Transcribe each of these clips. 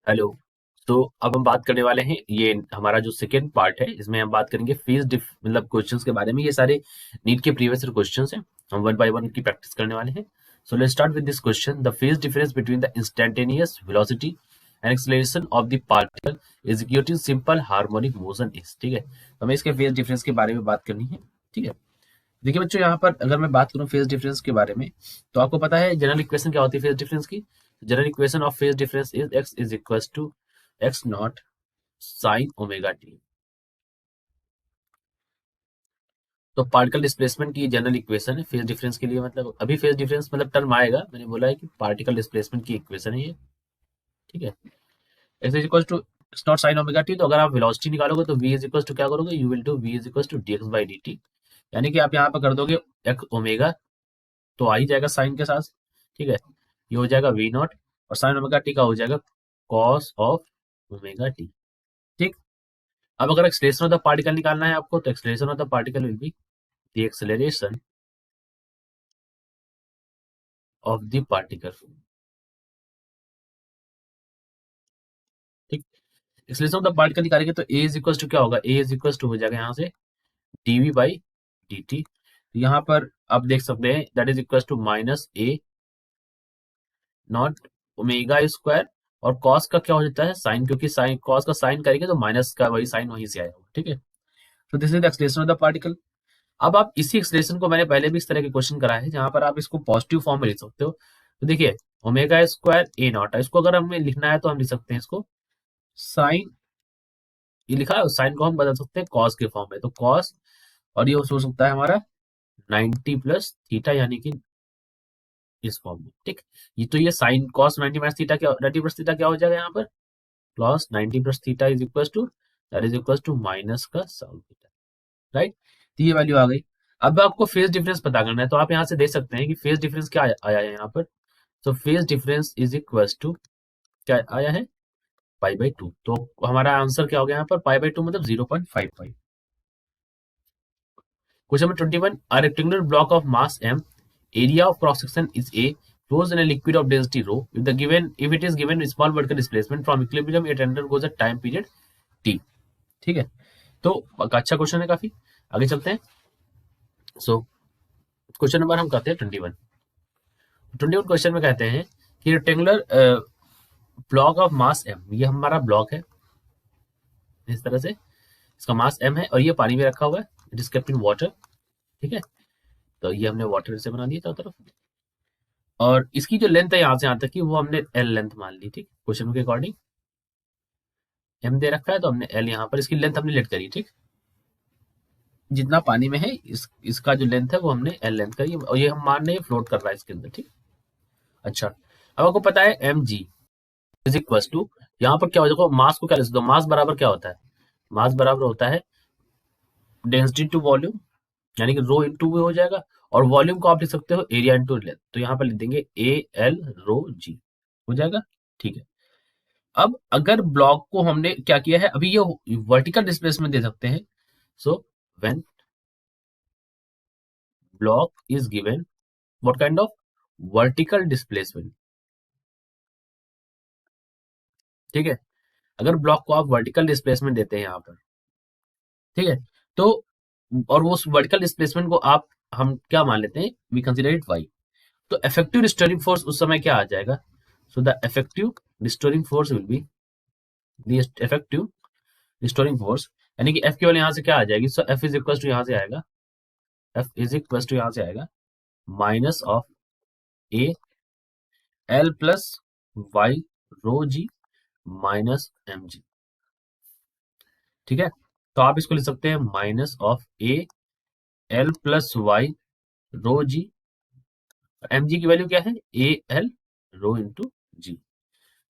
Hello. तो अब हम बात करने वाले हैं, ये हमारा जो सेकेंड पार्ट है, इसमें हम बात करेंगे फेज मतलब क्वेश्चंस के बारे में। ये सारे नीट के प्रीवियस ईयर क्वेश्चंस हैं, हम वन बाय वन की प्रैक्टिस करने वाले हैं। So let's start with this question. The phase difference between the instantaneous velocity and acceleration of the particle executing simple harmonic motion is. ठीक है, तो हमें इसके फेज डिफरेंस के बारे में बात करनी है। ठीक है, देखिए बच्चों, यहाँ पर अगर मैं बात करूँ फेज डिफरेंस के बारे में, तो आपको पता है जनरल इक्वेशन क्या होती है फेज डिफरेंस की। General equation of phase difference is x is equal to x naught sine omega T. तो पार्टिकल डिस्प्लेसमेंट की जनरल इक्वेशन है फेज डिफरेंस के लिए। मतलब अभी फेज डिफरेंस मतलब टर्म आएगा, मैंने बोला है कि पार्टिकल डिस्प्लेसमेंट की इक्वेशन है ये। ठीक है, x is equal to x naught sine omega T. तो अगर आप वेलोसिटी निकालोगे तो वी इज इक्वल टू क्या करोगे, you will do v is equal to d x by d t. यानी कि आप यहाँ पर कर दोगे एक्स ओमेगा, तो आ ही जाएगा साइन के साथ। ठीक है, ये हो जाएगा वी नॉट, और साइन ओमेगा टी का हो जाएगा कॉस ऑफ ओमेगा टी। ठीक, अब अगर एक्सलेशन ऑफ द पार्टिकल निकालना है आपको, तो acceleration of the particle will be the acceleration of the particle. ठीक, एक्सेलरेशन ऑफ द पार्टिकल निकालेंगे तो ए इज इक्वल टू क्या होगा, ए इज इक्वल टू हो जाएगा यहाँ से डीवी बाई डी टी। यहाँ पर आप देख सकते हैं that is equal to minus a naught omega square, और कॉस का क्या हो जाता है साइन, क्योंकि साइन कॉस का साइन करेंगे तो माइनस का वही साइन वहीं से आया होगा। ठीक है, तो this is the acceleration of the particle. अब आप इसी एक्सलेशन को, मैंने पहले भी इस तरह के क्वेश्चन कराए हैं जहां पर आप इसको पॉजिटिव फॉर्म में लिख सकते हो। तो देखिए ओमेगा स्क्वायर ए नॉट, इसको अगर हमें लिखना है तो हम लिख सकते हैं इसको साइन, ये लिखा है साइन को हम बदल सकते हैं कॉस के फॉर्म में, तो कॉस, और ये हो सकता है हमारा 90 प्लस थीटा, यानी कि इस फॉर्म में। ठीक, ये तो ये साइन कॉस 90 माइनस थीटा, क्या 90 प्लस थीटा क्या हो जाएगा यहाँ पर, plus 90 plus theta is equal to that is equal to minus का साइन थीटा। राइट, तो ये वैल्यू आ गई। अब आपको फेज डिफरेंस पता करना है, तो आप यहाँ से देख सकते हैं कि फेज डिफरेंस क्या आया है यहाँ पर। तो phase difference is equal to क्या आया है, पाई बाई टू। तो हमारा आंसर क्या हो गया यहाँ पर, पाई बाई टू मतलब 0.55। Question number 21, a rectangular block of mass m, area of cross section is a, flows in a liquid of density rho, if it is given small vertical displacement from equilibrium it undergoes a time period t। ठीक है, तो अच्छा question है काफी। आगे चलते हैं। So question number हम करते हैं 21। 21 क्वेश्चन में कहते हैं कि rectangular block of mass m, ये हमारा ब्लॉक है इस तरह से, इसका मास एम है और ये पानी में रखा हुआ है, it is kept in water. ठीक है, तो ये हमने वाटर से बना दिया चारों तरफ, और इसकी जो लेंथ है यहाँ से यहाँ तक की, वो हमने एल लेंथ मान ली। ठीक, क्वेश्चन के अकॉर्डिंग एम दे रखा है तो हमने एल, यहाँ पर इसकी लेंथ हमने लेट करी। ठीक, जितना पानी में है इसका जो लेंथ है वो हमने एल लेंथ करी, और ये हम मान रहे हैं फ्लोट कर रहा है इसके अंदर। ठीक, अच्छा, अब आपको पता है m g is equal to, यहाँ पर क्या हो, देखो मास को क्या लिख दो, मास बराबर क्या होता है, मास बराबर होता है डेंसिटी टू वॉल्यूम, यानी कि रो इंटू हो जाएगा, और वॉल्यूम को आप लिख सकते हो एरिया इंटू लेंथ, तो यहाँ पर लिख देंगे ए एल रो जी, हो जाएगा। ठीक है, अब अगर ब्लॉक को हमने क्या किया है, अभी ये वर्टिकल डिस्प्लेसमेंट दे सकते हैं। So when block is given what kind of vertical displacement. ठीक है, अगर ब्लॉक को आप वर्टिकल डिस्प्लेसमेंट देते हैं यहाँ पर, ठीक है, तो और वो उस वर्टिकल डिस्प्लेसमेंट को आप हम क्या मान लेते हैं, वी कंसिडर इट वाई, तो इफेक्टिव रिस्टोरिंग फोर्स उस समय क्या आ जाएगा, so the effective restoring force will be the effective restoring force, यानी कि एफ केवल यहाँ से क्या आ जाएगी, सो एफ इज इक्वल टू यहाँ से आएगा, एफ इज इक्वल टू यहाँ से आएगा minus of a l plus y rho g minus m g. ठीक है, तो आप इसको लिख सकते हैं minus of a l plus y rho g, m g की वैल्यू क्या है, ए एल रो इंटू जी।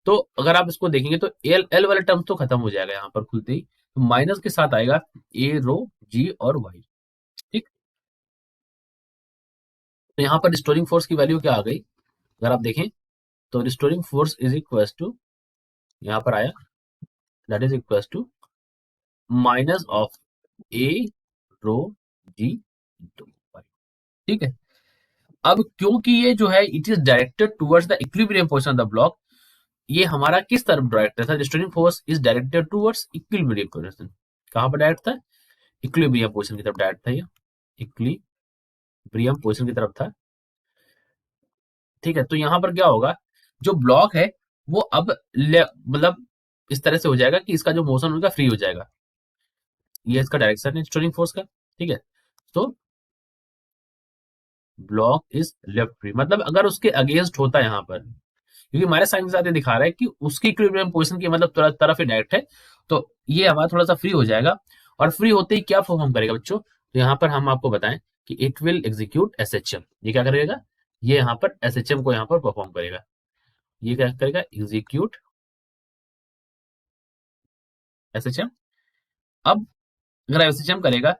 तो अगर आप इसको देखेंगे तो एल एल वाला टर्म तो खत्म हो जाएगा यहाँ पर खुलते ही, तो माइनस के साथ आएगा ए रो जी और वाई। ठीक, तो यहाँ पर रिस्टोरिंग फोर्स की वैल्यू क्या आ गई, अगर आप देखें तो restoring force is equal to, यहाँ पर आया that is equal to minus of a rho g into y. ठीक है, अब क्योंकि ये जो है it is directed towards the equilibrium position of the block, ये हमारा किस तरफ डायरेक्ट था? Restoring force is directed towards equilibrium position. कहां पर डायरेक्ट था? इक्विलिब्रियम पोजीशन की तरफ डायरेक्ट था ये, इक्विलिब्रियम पोजीशन की तरफ था। ठीक है, तो यहां पर क्या होगा, जो ब्लॉक है वो अब मतलब इस तरह से हो जाएगा कि इसका जो मोशन होगा फ्री हो जाएगा। ये इसका डायरेक्शन है स्टोरिंग फोर्स का। ठीक है, तो ब्लॉक इज लेफ्ट फ्री, मतलब अगर उसके अगेंस्ट होता है यहाँ पर, क्योंकि हमारे साइन के साथ ये दिखा रहा है कि उसकी इक्विलिब्रियम पोजीशन की मतलब तरफ ही डायरेक्ट है, तो ये हमारा थोड़ा सा फ्री हो जाएगा। और फ्री होते ही क्या परफॉर्म करेगा बच्चों? तो यहाँ पर हम आपको बताएं कि इट विल एग्जीक्यूट एसएचएम। ये क्या करेगा? ये यहाँ पर एसएचएम को यहाँ पर परफॉर्म करेगा। ये क्या करेगा? Execute SHM. अब अगर एसएचएम करेगा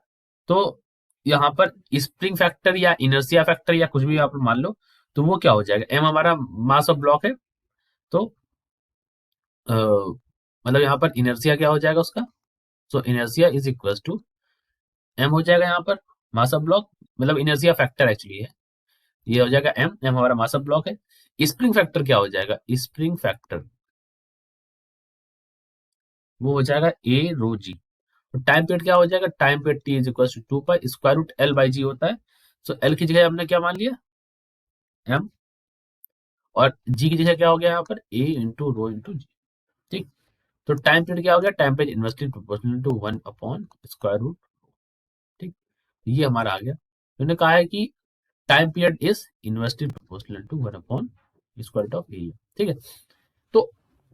तो यहाँ पर स्प्रिंग फैक्टर या इनर्शिया फैक्टर या कुछ भी आप मान लो, तो वो क्या हो जाएगा? एम हमारा मास ऑफ ब्लॉक है, तो मतलब यहाँ पर इनर्शिया क्या हो जाएगा उसका? So inertia is equal to M हो जाएगा यहाँ पर मास ऑफ ब्लॉक, मतलब इनर्शिया फैक्टर एक्चुअली है, ये हो जाएगा एम। एम हमारा मास ऑफ ब्लॉक है। स्प्रिंग फैक्टर क्या हो जाएगा? स्प्रिंग फैक्टर वो हो जाएगा ए रो जी। तो टाइम पीरियड क्या हो जाएगा? Time period T is equal to 2 pi square root L by G होता है। सो एल की जगह हमने क्या मान लिया? एम। और जी की जगह क्या हो गया यहाँ पर? A into rho into g. ठीक, तो टाइम पीरियड क्या हो गया? Time period inversely proportional to 1 upon square root. ठीक, ये हमारा आ गया। तो उन्होंने कहा है कि time period is inversely proportional to 1 upon square root of area. ठीक है, तो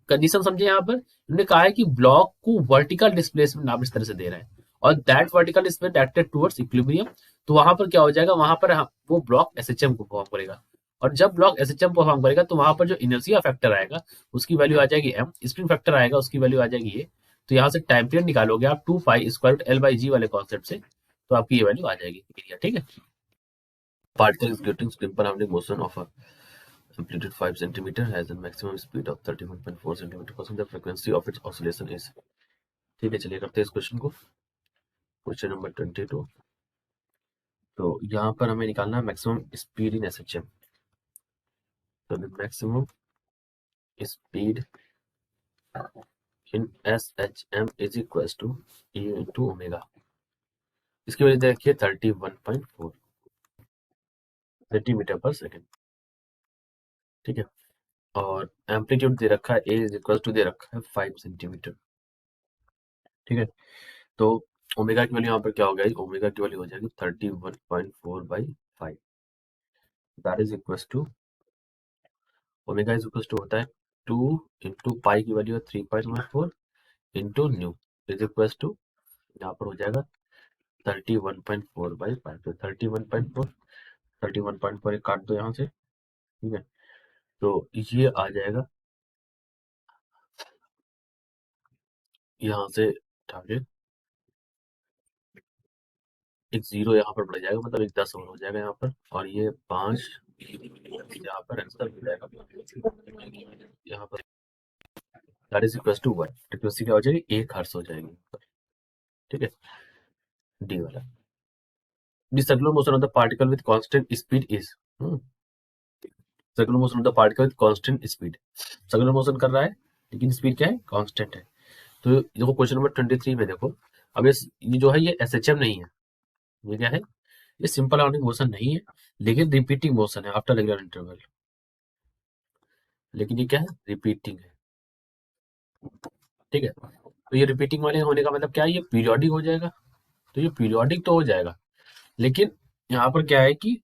कंडीशन समझे यहाँ पर। उन्होंने कहा है कि ब्लॉक को वर्टिकल डिस्प्लेसमेंट आप इस तरह से दे रहे हैं और that vertical displacement directed towards equilibrium, तो वहां पर क्या हो जाएगा? वहां पर वो ब्लॉक एसएचएम को परफॉर्म करेगा। और जब ब्लॉक एसएचएम परफॉर्म करेगा तो वहां पर जो इनर्शिया फैक्टर आएगा उसकी वैल्यू आ जाएगी एम, स्प्रिंग फैक्टर आएगा उसकी वैल्यू आ जाएगी ये। तो यहाँ से टाइम पीरियड निकालोगे आप 2 pi square root L by G वाले कॉन्सेप्ट से, तो आपकी ये वैल्यू आ जाएगी एरिया। ठीक है, particle is getting simple harmonic motion of a amplitude 5 centimeter has a maximum speed of 31.4 centimeter per second. The frequency of its oscillation is। ठीक है, चलिए करते हैं इस क्वेश्चन को। Question number 22। तो यहाँ पर हमें निकालना है मैक्सिमम स्पीड इन एसएचएम। तो maximum speed in SHM is equal to e into omega. इसकी वजह देखिए 31.4 सेंटीमीटर पर सेकेंड। ठीक है, और एम्पलीट्यूड दे रखा है ए इज इक्वल टू दे रखा है 5 सेंटीमीटर। ठीक है, तो ओमेगा की वैल्यू यहाँ पर क्या हो गई? ओमेगा की वैल्यू हो जाएगी 31.4 by 5। That is equal to omega is equal to होता है 2 इंटू पाई की वैल्यू है 3.14 into nu is equal to यहाँ पर हो जाएगा 31.4 बाई 5। तो 31.4 एक काट दो यहाँ से। ठीक है, तो ये आ जाएगा यहाँ से टारगेट एक जीरो यहाँ पर बढ़ जाएगा, मतलब एक 10 और हो जाएगा यहाँ पर, और ये 5 यहाँ पर आंसर हो जाएगा यहाँ पर। That is equal to 1। Frequency क्या हो जाएगी? 1 हर्ट्ज हो जाएगी। ठीक है, डी वाला। The circular motion of the particle with constant speed is। circular motion of the particle with constant speed। circular motion कर रहा है लेकिन स्पीड क्या है? कांस्टेंट है। तो देखो क्वेश्चन नंबर 23 में देखो, अब ये जो है ये एसएचएम नहीं है, ये क्या है? ये सिंपल हार्मोनिक मोशन नहीं है, लेकिन रिपीटिंग मोशन है आफ्टर रेगुलर इंटरवल। लेकिन ये क्या है? रिपीटिंग है। ठीक है, तो ये रिपीटिंग वाले होने का मतलब क्या है? ये पीरियोडिक हो जाएगा। तो ये पीरियोडिक तो हो जाएगा, लेकिन यहाँ पर क्या है कि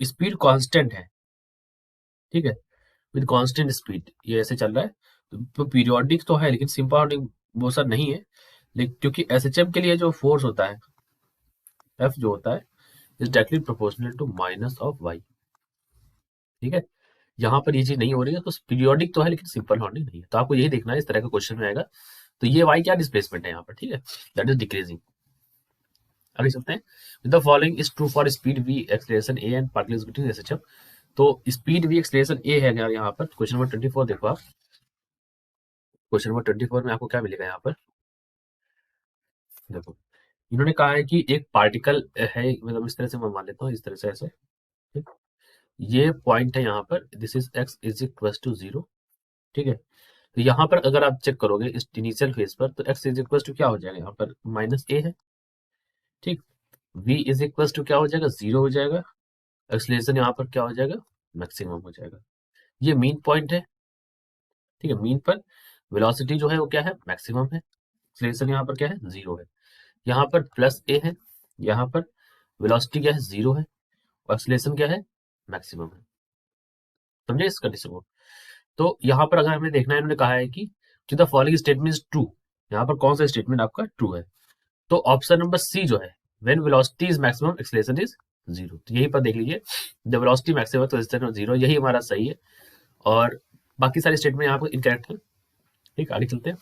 स्पीड कांस्टेंट है। ठीक है, विद कांस्टेंट स्पीड ये ऐसे चल रहा है। तो पीरियोडिक तो है लेकिन सिंपल हार्मोनिक मोशन नहीं है। लेकिन क्योंकि एसएचएम के लिए जो फोर्स होता है एफ जो होता है is directly proportional to minus of y. ठीक है, यहाँ पर ये चीज नहीं हो रही है, तो पीरियोडिक तो है लेकिन सिंपल हार्मोनिक नहीं है। तो आपको यही देखना है, इस तरह का क्वेश्चन में आएगा। तो ये वाई क्या डिस्प्लेसमेंट है यहाँ पर? ठीक है, दैट इज डिक्रीजिंग। आगे चलते हैं। The following is true for speed v acceleration a and particle executing SHM. तो स्पीड वी एक्सलेशन ए है यहाँ पर। क्वेश्चन नंबर 24 देखो आप। क्वेश्चन नंबर 24 में आपको क्या मिलेगा यहाँ पर? देखो, इन्होंने कहा है कि एक पार्टिकल है, मतलब इस तरह से मैं मान लेता हूँ, इस तरह से ऐसे। ठीक, ये पॉइंट है यहाँ पर, this is x is equal to 0। ठीक है। तो यहाँ पर अगर आप चेक करोगे इस इनिशियल फेज पर, तो x इज इक्वल टू क्या हो जाएगा, यहाँ पर -a है। ठीक। v इज इक्वल टू क्या हो जाएगा, 0 हो जाएगा। एक्सलेशन यहाँ पर क्या हो जाएगा, मैक्सिमम हो जाएगा। ये मीन पॉइंट है। ठीक है, मीन पर वेलोसिटी जो है वो क्या है, मैक्सिमम है। एक्सलेशन यहाँ पर क्या है, 0 है। यहाँ पर +a है, यहाँ पर वेलोसिटी क्या है, 0 है, और एक्सलेशन क्या है, मैक्सिमम है। समझे इस कंडीशन को। तो यहाँ पर अगर हमें देखना है, इन्होंने कहा है कि to the following statement is true, यहाँ पर कौन सा स्टेटमेंट आपका ट्रू है। तो ऑप्शन नंबर सी जो है, when velocity is maximum acceleration is 0, तो यही पर देख लीजिए, जब वेलोसिटी मैक्सिमम है तो एक्सेलरेशन 0, यही हमारा सही है। और बाकी सारे स्टेटमेंट यहाँ पर इनकरेक्ट है। ठीक, आगे चलते हैं।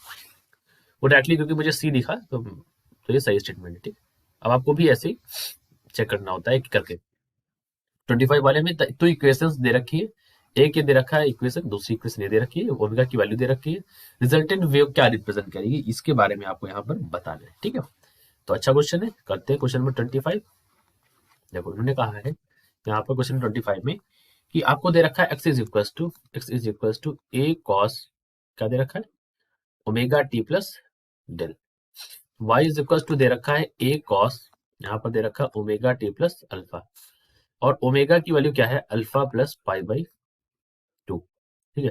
वो डायरेक्टली क्योंकि मुझे सी दिखा तो ये सही स्टेटमेंट है। ठीक, अब आपको भी ऐसे ही चेक करना होता है कि करके 25 वाले में तो इक्वेशंस दे रखी है, एक ये दे रखा है इक्वेशन, दूसरी इक्वेशन ये दे रखी है, ओमेगा की वैल्यू दे रखी है, रिजल्टेंट वेव क्या रिप्रेजेंट करेगी, इसके बारे में आपको यहाँ पर बताना है। ठीक है, तो अच्छा क्वेश्चन है, करते हैं क्वेश्चन नंबर 25। देखो उन्होंने कहा है यहाँ पर क्वेश्चन 25 में कि आपको दे रखा है x is equal to a cos, क्या दे रखा है, omega T plus del. y is equal to दे रखा है a cos, यहाँ पर दे रखा है ओमेगा टी प्लस अल्फा, और ओमेगा की वैल्यू क्या है, अल्फा प्लस π/2। ठीक है,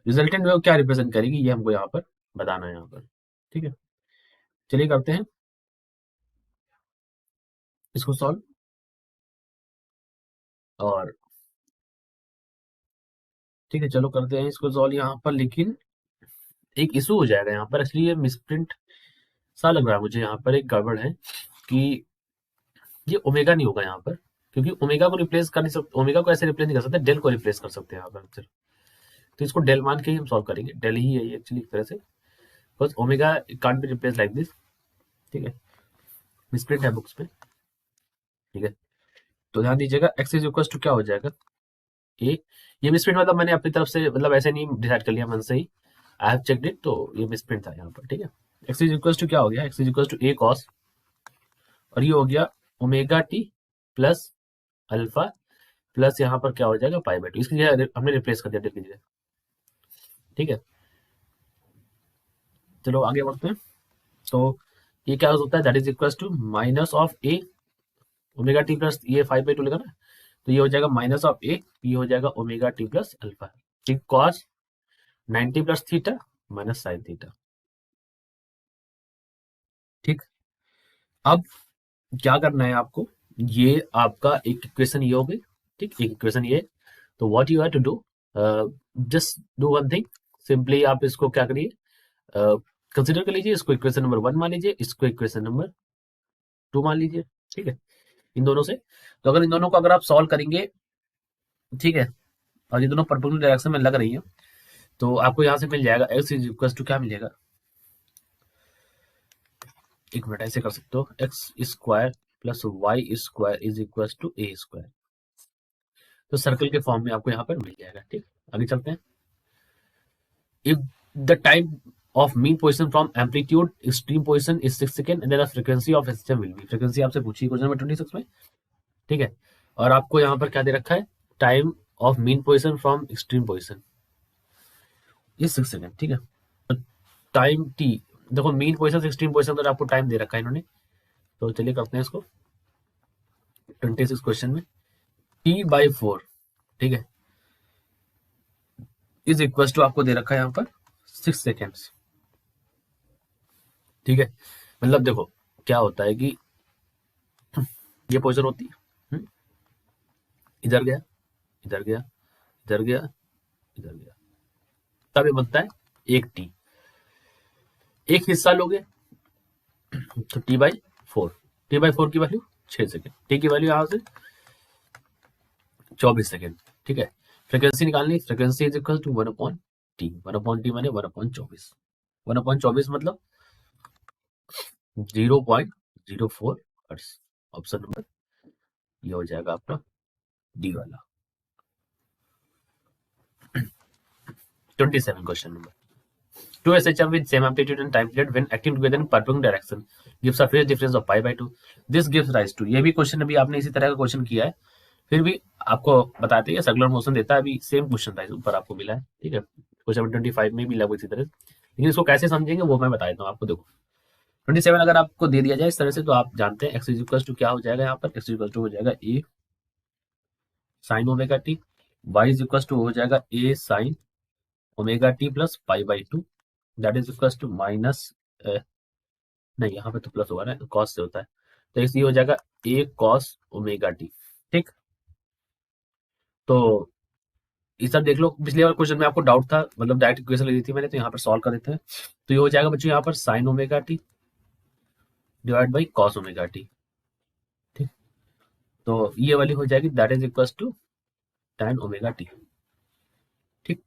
रिजल्टेंट वेव क्या रिप्रेजेंट करेगी, ये हमको यहाँ पर बताना है यहाँ पर। ठीक है, चलिए करते हैं इसको सॉल्व। और ठीक है, चलो करते हैं इसको सॉल्व यहाँ पर, लेकिन एक इशू हो जाएगा यहाँ पर, इसलिए ये मिसप्रिंट सा लग रहा है मुझे, यहाँ पर एक गड़बड़ है कि ये ओमेगा नहीं होगा यहाँ पर, क्योंकि ओमेगा को रिप्लेस कर नहीं सकते, ओमेगा को ऐसे रिप्लेस नहीं कर सकते, डेल को रिप्लेस कर सकते हैं यहाँ पर सिर्फ। तो इसको डेल मान के ही हम सॉल्व करेंगे, डेल ही है ये एक्चुअली एक तरह से, because omega can't be replace like this. ठीक है, मिसप्रिंट है बुक्स में। ठीक है, तो ध्यान दीजिएगा, एक्स इज इक्वल टू क्या हो जाएगा, ए। ये मिसप्रिंट मतलब मैंने अपनी तरफ से, मतलब ऐसे नहीं डिसाइड कर लिया मन से ही, आई हैव चेक्ड इट, तो ये मिसप्रिंट था यहाँ पर। ठीक है, एक्स इज इक्वल टू क्या हो गया, x is equal to a cos, और ये हो गया omega T plus alpha plus यहाँ पर क्या हो जाएगा π/2, इसकी जगह हमने रिप्लेस कर दिया डेल की जगह। ठीक है, चलो आगे बढ़ते हैं। तो ये क्या होता है, that is equal to minus of a omega T plus, ये 5/2 लेगा ना, तो ये हो जाएगा माइनस ऑफ ए, ये हो जाएगा ओमेगा टी प्लस अल्फा। ठीक, cos 90 plus theta minus sine theta. ठीक, अब क्या करना है आपको, ये आपका एक इक्वेशन ये हो गई। ठीक, एक इक्वेशन ये, तो what you have to do, just do one thing, simply आप इसको क्या करिए, कंसिडर कर लीजिए, इसको इक्वेशन नंबर 1 मान लीजिए, इसको इक्वेशन नंबर 2 मान लीजिए। ठीक है, इन दोनों से, तो अगर इन दोनों को अगर आप सॉल्व करेंगे, ठीक है, और ये दोनों परपेंडिकुलर डायरेक्शन में लग रही है, तो आपको यहाँ से मिल जाएगा एक्स इज इक्वल टू क्या मिलेगा, एक मिनट, ऐसे कर सकते हो, x square plus Y square is equal to a square, तो सर्कल के फॉर्म में आपको यहाँ पर मिल जाएगा। ठीक, आगे चलते हैं। If the time of mean position from amplitude extreme position is 6 second, and the frequency of system will be, frequency आपसे पूछी क्वेश्चन नंबर 26 में। ठीक है, और आपको यहाँ पर क्या दे रखा है, time of mean position from extreme position is 6 second. ठीक है, टाइम टी, देखो मीन पोजीशन से एक्सट्रीम पोजीशन तक आपको टाइम दे रखा है इन्होंने, तो चलिए करते हैं इसको 26 क्वेश्चन में, t/4, ठीक है, इज इक्वल टू आपको दे रखा है यहाँ पर 6 सेकेंड्स। ठीक है, मतलब देखो क्या होता है कि ये पोजीशन होती है, इधर गया, इधर गया, इधर गया, इधर गया, तब ये बनता है एक टी, एक हिस्सा लोगे तो t/4, t/4 की वैल्यू 6 सेकेंड, टी की वैल्यू यहां से 24 सेकेंड। ठीक है, फ्रीक्वेंसी निकालनी, frequency is equal to 1/t, 1/t माने 1/24, 1/24 मतलब 0.04 हर्ट्ज। ऑप्शन नंबर ये हो जाएगा आपका डी वाला। 27 question number, two SHM with same amplitude and time period when acting together in perpendicular direction gives a phase difference of π/2, this gives rise to, ये भी question अभी आपने इसी तरह का क्वेश्चन किया है, फिर भी आपको बताते हैं सर्कुलर मोशन देता है, अभी सेम क्वेश्चन था ऊपर आपको मिला है। ठीक है, क्वेश्चन 25 में भी लगभग इसी तरह, लेकिन इसको कैसे समझेंगे वो मैं बता देता हूँ आपको। देखो 27 अगर आपको दे दिया जाए इस तरह से, तो आप जानते हैं एक्स इज इक्वल टू क्या हो जाएगा, यहाँ पर एक्स इज इक्वल टू हो जाएगा a sine omega T, Y is equal to हो जाएगा a sine omega T plus pi by two, that is equal to minus, नहीं यहाँ पे तो प्लस होगा ना, कॉस से होता है, तो इसलिए हो जाएगा ए कॉस ओमेगा टी। ठीक, तो ये सब देख लो, पिछले वाले क्वेश्चन में आपको डाउट था, मतलब डायरेक्ट इक्वेशन ले ली थी मैंने, तो यहाँ पर सॉल्व कर देते हैं। तो ये हो जाएगा बच्चों यहाँ पर sine omega t divide by cos omega t. ठीक, तो ये वाली हो जाएगी that is equal to tan omega t. ठीक,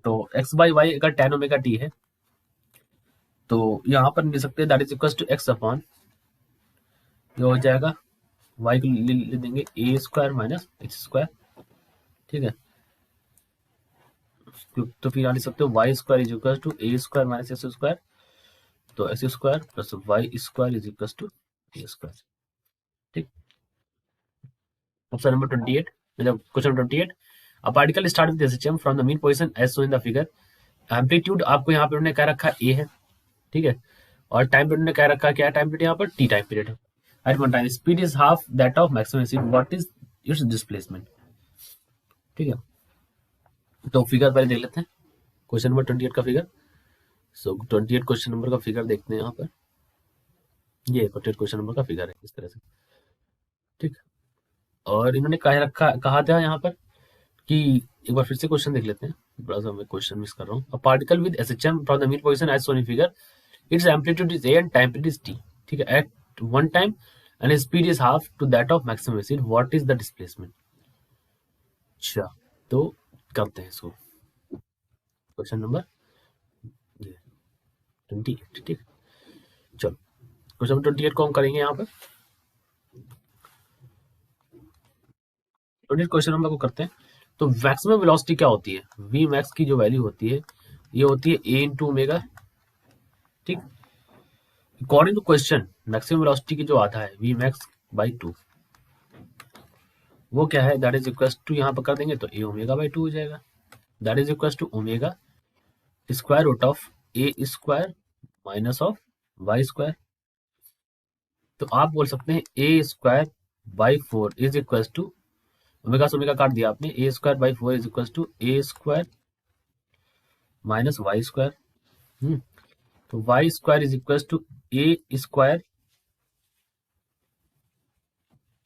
तो एक्स बाई वाई अगर tan ओमेगा टी है, तो यहाँ पर ले सकते हैं that is equal to x upon, ये हो जाएगा वाई को ले देंगे a square minus x square. ठीक है, तो फिर यहाँ लिख सकते हो y square is equal to a square minus x square, तो X square plus Y square is equal to a square. ठीक, ऑप्शन नंबर 28, मतलब question 28, a particle start with SHM from the mean position as shown in the figure, amplitude आपको यहाँ पे उन्होंने क्या रखा ए है, ठीक है, और टाइम पीरियड ने क्या रखा, क्या टाइम पीरियड यहाँ पर टी टाइम पीरियड है, at one time speed is half that of maximum speed, what is its displacement. ठीक है, तो फिगर पहले देख लेते हैं क्वेश्चन नंबर 28 का फिगर। सो 28 क्वेश्चन नंबर का फिगर देखते हैं यहाँ पर, ये 28 क्वेश्चन नंबर का फिगर है इस तरह से। ठीक, और इन्होंने कहा था यहाँ पर कि, एक बार फिर से क्वेश्चन देख लेते हैं, बड़ा सा मैं क्वेश्चन मिस कर रहा हूँ। A particle with SHM from the mean position as shown in figure, its amplitude is a and time period is t. ठीक है, at one time and speed is half to that of maximum speed, what is the displacement. अच्छा, तो करते हैं इसको, question number 28। ठीक, चलो question number 28 को हम करेंगे यहाँ पर, 28 क्वेश्चन नंबर को करते हैं। तो मैक्सिमम वेलोसिटी क्या होती है, वी मैक्स की जो वैल्यू होती है ये होती है ए इंटू ओमेगा। ठीक, according to question maximum velocity की जो आता है वी मैक्स बाई 2, वो क्या है, दैट इज इक्वल टू, यहाँ पर कर देंगे तो ए ओमेगा बाई 2 हो जाएगा, that is equal to omega square root of a square minus of Y square. तो आप बोल सकते हैं a square by 4 is equal to, omega से ओमेगा काट दिया आपने, a square by 4 is equal to a square minus Y square. तो Y square is equal to a square,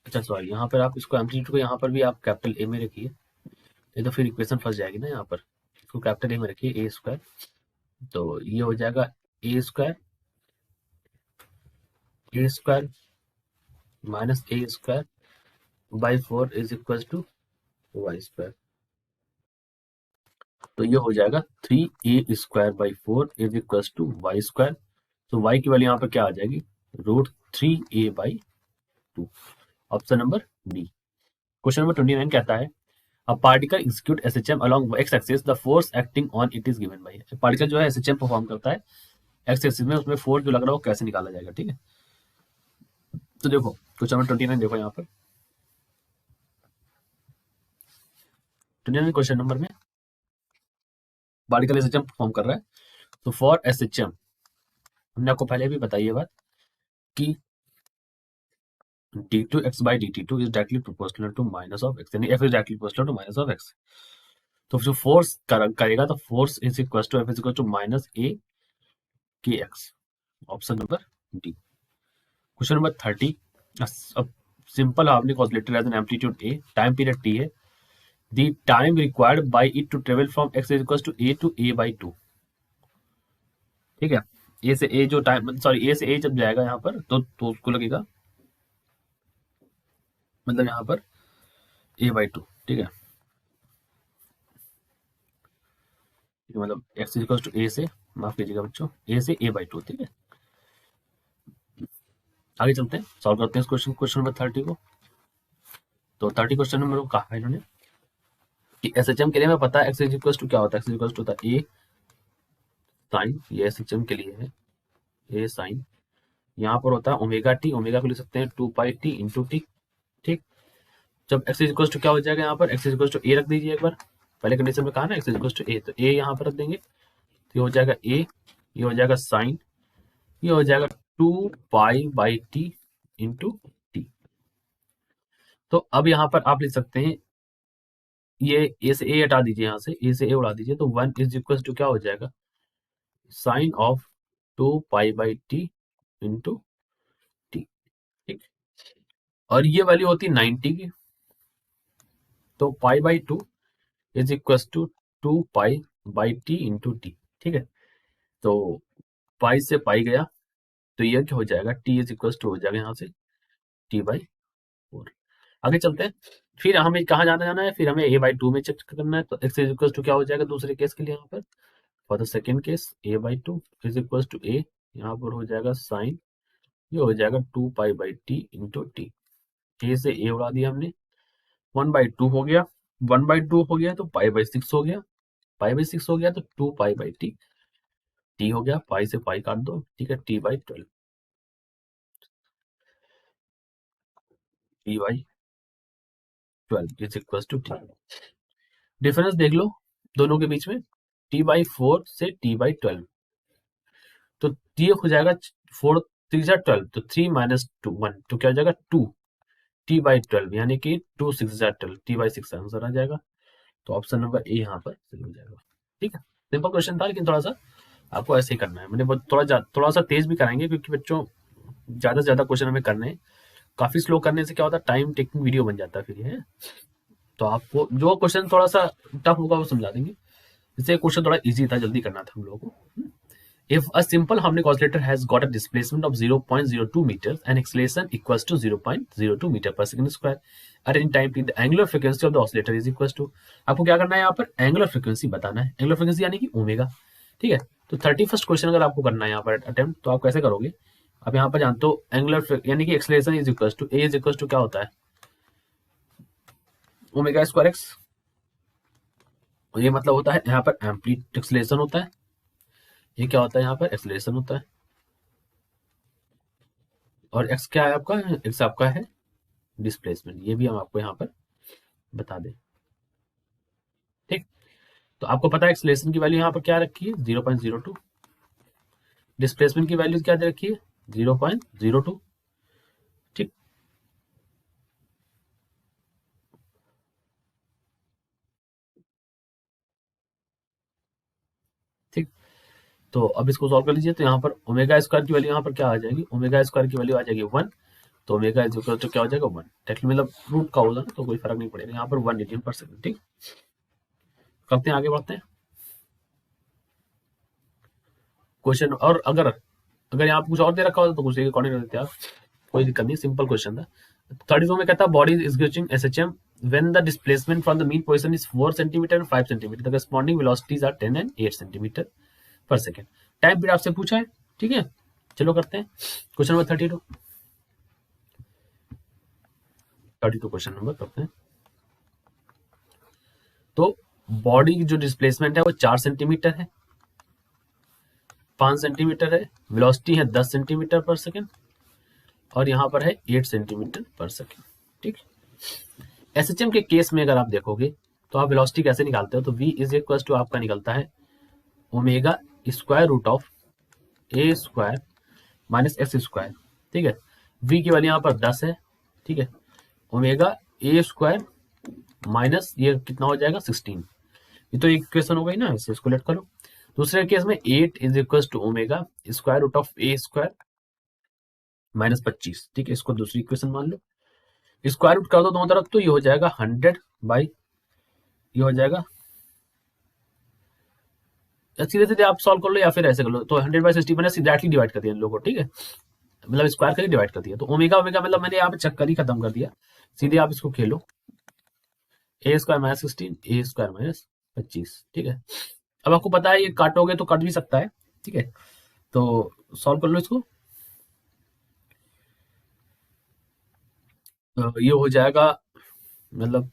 अच्छा सॉरी, यहाँ पर आप इसको एम्पलीट्यूड को यहाँ पर भी आप कैपिटल ए में रखिए, नहीं तो फिर इक्वेशन फंस जाएगी ना, यहाँ पर इसको कैपिटल ए में रखिए ए स्क्वायर, तो ये हो जाएगा a square minus a square by 4 is equal to Y square, तो ये हो जाएगा 3a square by 4 is equal to Y square. तो वाई की वैल्यू यहाँ पर क्या आ जाएगी, √3a/2, option number D. Question number 29 कहता है, a particle execute SHM along X axis, the force acting on it is given by. Particle जो है एसएचएम परफॉर्म करता है एक्स एक्सिस में, उसमें फोर्स जो लग रहा है वो कैसे निकाला जाएगा। ठीक है, तो देखो क्वेश्चन नंबर 29 देखो यहाँ पर 29 क्वेश्चन नंबर में पार्टिकल एसएचएम परफॉर्म कर रहा है, तो फॉर एसएचएम हमने आपको पहले भी बताई ये बात कि d2x by dt2 is directly proportional to minus of x, यानी f is directly proportional to minus of x। तो जो फोर्स करेगा तो force is equal to f is equal to minus a के x, option number D. Question number 30, अब simple आपने कॉन्सुलेटेड as an amplitude a, time period t है, the time required by it to travel from x is equal to a to a by 2। ठीक है, a से a जो time, sorry a से a जब जाएगा यहाँ पर तो उसको लगेगा, मतलब यहाँ पर a/2। ठीक है, मतलब x is equal to a से, माफ कीजिएगा बच्चों, a से a/2। ठीक है, आगे चलते हैं, सॉल्व करते हैं इस क्वेश्चन नंबर 30 को। तो 30 क्वेश्चन नंबर को कहा है इन्होंने कि एसएचएम के लिए हमें पता है x इज इक्वल टू क्या होता है, x इज इक्वल टू होता है a साइन, ये एसएचएम के लिए है a साइन, यहाँ पर होता है ओमेगा टी, ओमेगा को लिख सकते हैं 2πt इंटू टी। ठीक, जब x इज इक्वल टू क्या हो जाएगा, यहाँ पर x is equal to a रख दीजिए एक बार, पहले कंडीशन में कहा ना x इक्वल टू ए, तो ए यहाँ पर रख देंगे, तो ये हो जाएगा ए, ये हो जाएगा साइन, ये हो जाएगा 2π/t इंटू टी। तो अब यहाँ पर आप लिख सकते हैं, ये ए से ए हटा दीजिए, यहाँ से ए से ए उड़ा दीजिए, तो 1 इज इक्वल टू क्या हो जाएगा, sign of 2π/t into T. ठीक, और ये वैल्यू होती है 90 की, तो π/2 is equal to 2π/t into T. ठीक है, तो पाई से पाई गया, तो ये क्या हो जाएगा, t इज इक्वल टू हो जाएगा यहाँ से t/4। आगे चलते हैं, फिर हमें कहाँ जाना है, फिर हमें a/2 में चेक करना है, तो x इज इक्वल टू क्या हो जाएगा दूसरे केस के लिए, यहाँ पर for the second case a/2 is equal to a, यहाँ पर हो जाएगा साइन, ये हो जाएगा 2π/t इंटू टी। ए से a उड़ा दिया हमने, 1/2 हो गया, 1/2 हो गया तो π/6 हो गया, π/6 हो गया तो 2π/t, t हो गया, पाई से पाई काट दो, ठीक है, t/12, t/12 is equal to t. Difference देख लो दोनों के बीच में, t/4 से t/12, तो ये हो जाएगा 4 3 12, तो 3 माइनस 2 1, तो क्या हो जाएगा 2 t/12, यानी कि 2 6 12, t/6 आंसर आ जाएगा। तो ऑप्शन नंबर ए यहाँ पर सही हो जाएगा। ठीक है, सिंपल क्वेश्चन था, लेकिन थोड़ा सा आपको ऐसे ही करना है, मैंने थोड़ा सा तेज भी कराएंगे, क्योंकि बच्चों ज्यादा से ज्यादा क्वेश्चन हमें करने हैं। काफी स्लो करने से क्या होता है, टाइम टेकिंग वीडियो बन जाता है फिर है। तो आपको जो क्वेश्चन थोड़ा सा टफ होगा वो समझा देंगे, जैसे क्वेश्चन थोड़ा इजी था, जल्दी करना था हम लोगों को। If a simple harmonic oscillator has got a displacement of 0.02 meters and acceleration equals to 0.02 meter per second square at any time t, the angular frequency of the oscillator is equals to, आपको क्या करना है यहाँ पर, angular frequency बताना है, angular frequency यानी कि ओमेगा। ठीक है, तो 31st क्वेश्चन अगर आपको करना है यहाँ पर अटेम्प्ट, तो आप कैसे करोगे, आप यहाँ पर जानते हो एंगुलर यानी कि acceleration is equal to a is equal to क्या होता है, ओमेगा स्क्वायर एक्स। ये मतलब होता है यहाँ पर एम्पलीट्यूड एक्सेलरेशन होता है, ये क्या होता है यहाँ पर एक्सेलरेशन होता है, और एक्स क्या है आपका, एक्स आपका है डिस्प्लेसमेंट, ये भी हम आपको यहाँ पर बता दें। ठीक, तो आपको पता है एक्सेलरेशन की वैल्यू यहाँ पर क्या रखी है 0.02, डिस्प्लेसमेंट की वैल्यू क्या दे रखी है 0.02। ठीक, ठीक, तो अब इसको सॉल्व कर लीजिए, तो यहाँ पर ओमेगा स्क्वायर की वैल्यू यहाँ पर क्या आ जाएगी, ओमेगा स्क्वायर की वैल्यू आ जाएगी 1, तो ओमेगा इज इक्वल टू क्या हो जाएगा 1, टेक्निकली मतलब रूट का होगा ना, तो कोई फर्क नहीं पड़ेगा, यहाँ पर 1 रेडियन पर सेकंड। ठीक, करते हैं आगे बढ़ते हैं क्वेश्चन, और अगर यहाँ कुछ और दे रखा होता तो कुछ अकॉर्डिंग कर देते आप, कोई दिक्कत नहीं, सिंपल क्वेश्चन था। 32 में कहता है body is giving SHM when the displacement from the mean position is 4 centimetre and 5 centimetre, the corresponding velocities are 10 and 8 centimetre per second. Time period आपसे पूछा है, ठीक है, चलो करते हैं क्वेश्चन नंबर 32 क्वेश्चन नंबर करते हैं। तो बॉडी की जो डिस्प्लेसमेंट है वो 4 सेंटीमीटर है, 5 सेंटीमीटर है, वेलोसिटी है 10 सेंटीमीटर पर सेकंड, और यहाँ पर है 8 सेंटीमीटर पर सेकंड। ठीक, एसएचएम के केस में अगर आप देखोगे तो आप वेलोसिटी कैसे निकालते हो, तो v इज इक्वल टू आपका निकलता है omega square root of a square minus x square. ठीक है, v की वैल्यू यहाँ पर 10 है, ठीक है, ओमेगा ए स्क्वायर माइनस ये कितना हो जाएगा 16, ये तो एक इक्वेशन हो गई ना, इसे इसको लेट करो। दूसरे केस में 8 is equal to omega square root of a square minus 25। ठीक है, इसको दूसरी इक्वेशन मान लो, स्क्वायर रूट कर दो दोनों तरफ, तो ये हो जाएगा 100 बाई, ये हो जाएगा, सीधे सीधे आप सॉल्व कर लो या फिर ऐसे कर लो, तो 100 बाई 60 मैंने डायरेक्टली डिवाइड कर दिया इन लोगों को। ठीक है, मतलब स्क्वायर करके डिवाइड कर दिया, तो ओमेगा ओमेगा मतलब मैंने यहाँ पे चक्कर ही खत्म कर दिया, सीधे आप इसको खेलो, ए स्क्वायर माइनस 16 ए स्क्वायर माइनस 25। ठीक है, अब आपको पता है ये काटोगे तो कट भी सकता है। ठीक है, तो सॉल्व कर लो इसको, तो ये हो जाएगा, मतलब